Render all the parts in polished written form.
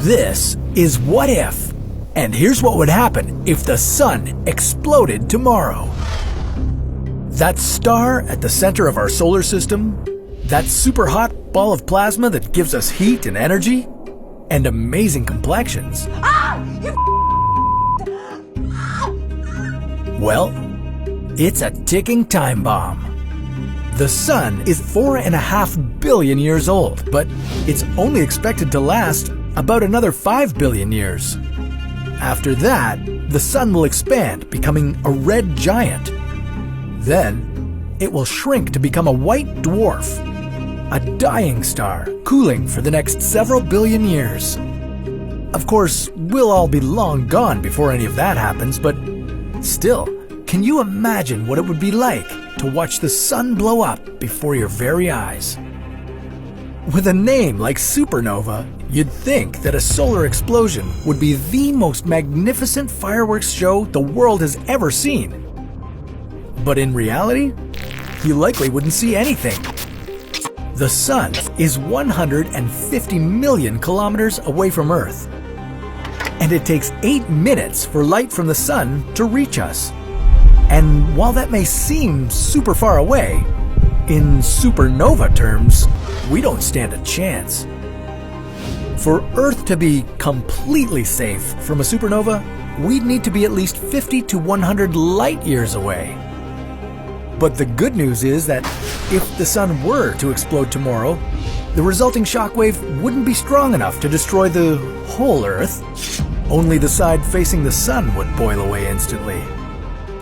This is What If, and here's what would happen if the sun exploded tomorrow. That star at the center of our solar system, that super hot ball of plasma that gives us heat and energy, and amazing complexions. Well, it's a ticking time bomb. The sun is 4.5 billion years old, but it's only expected to last about another 5 billion years. After that, the sun will expand, becoming a red giant. Then, it will shrink to become a white dwarf, a dying star, cooling for the next several billion years. Of course, we'll all be long gone before any of that happens, but still, can you imagine what it would be like to watch the sun blow up before your very eyes? With a name like supernova, you'd think that a solar explosion would be the most magnificent fireworks show the world has ever seen. But in reality, you likely wouldn't see anything. The sun is 150 million kilometers away from Earth, and it takes 8 minutes for light from the sun to reach us. And while that may seem super far away, in supernova terms, we don't stand a chance. For Earth to be completely safe from a supernova, we'd need to be at least 50 to 100 light years away. But the good news is that if the sun were to explode tomorrow, the resulting shockwave wouldn't be strong enough to destroy the whole Earth. Only the side facing the sun would boil away instantly.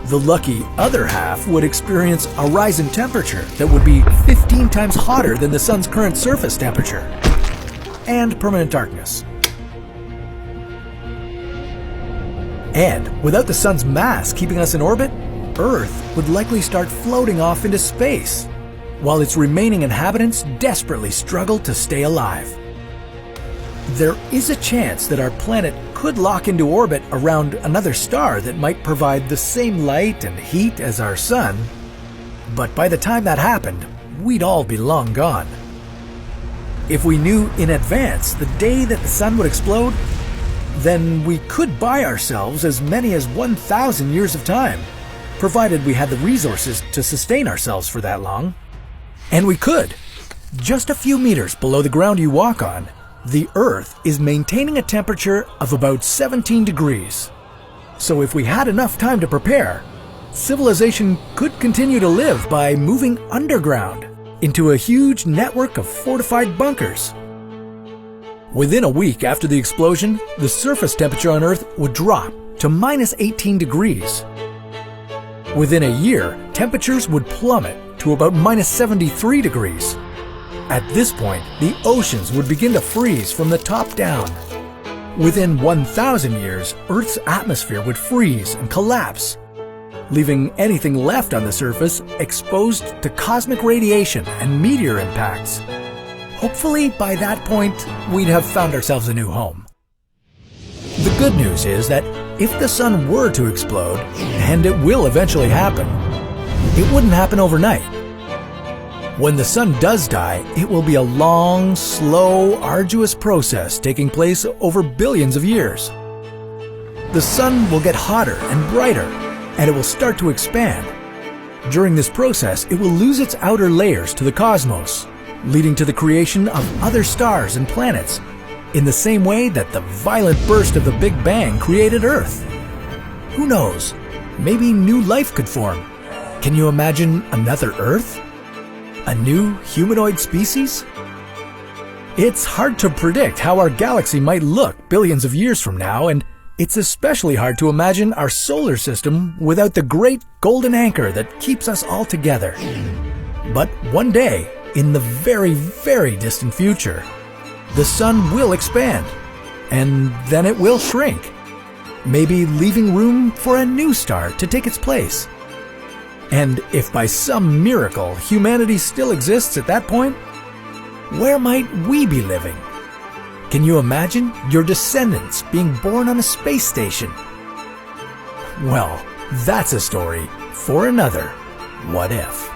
The lucky other half would experience a rise in temperature that would be 15 times hotter than the sun's current surface temperature, and permanent darkness. And without the sun's mass keeping us in orbit, Earth would likely start floating off into space, while its remaining inhabitants desperately struggle to stay alive. There is a chance that our planet could lock into orbit around another star that might provide the same light and heat as our sun, but by the time that happened, we'd all be long gone. If we knew in advance the day that the sun would explode, then we could buy ourselves as many as 1,000 years of time, provided we had the resources to sustain ourselves for that long. And we could. Just a few meters below the ground you walk on, the Earth is maintaining a temperature of about 17 degrees. So if we had enough time to prepare, civilization could continue to live by moving underground into a huge network of fortified bunkers. Within a week after the explosion, the surface temperature on Earth would drop to minus 18 degrees. Within a year, temperatures would plummet to about minus 73 degrees. At this point, the oceans would begin to freeze from the top down. Within 1,000 years, Earth's atmosphere would freeze and collapse, leaving anything left on the surface exposed to cosmic radiation and meteor impacts. Hopefully, by that point, we'd have found ourselves a new home. The good news is that if the sun were to explode, and it will eventually happen, it wouldn't happen overnight. When the sun does die, it will be a long, slow, arduous process taking place over billions of years. The sun will get hotter and brighter, and it will start to expand. During this process, it will lose its outer layers to the cosmos, leading to the creation of other stars and planets, in the same way that the violent burst of the Big Bang created Earth. Who knows? Maybe new life could form. Can you imagine another Earth? A new humanoid species? It's hard to predict how our galaxy might look billions of years from now, and it's especially hard to imagine our solar system without the great golden anchor that keeps us all together. But one day, in the very, very distant future, the sun will expand, and then it will shrink, maybe leaving room for a new star to take its place. And if by some miracle humanity still exists at that point, where might we be living? Can you imagine your descendants being born on a space station? Well, that's a story for another What If.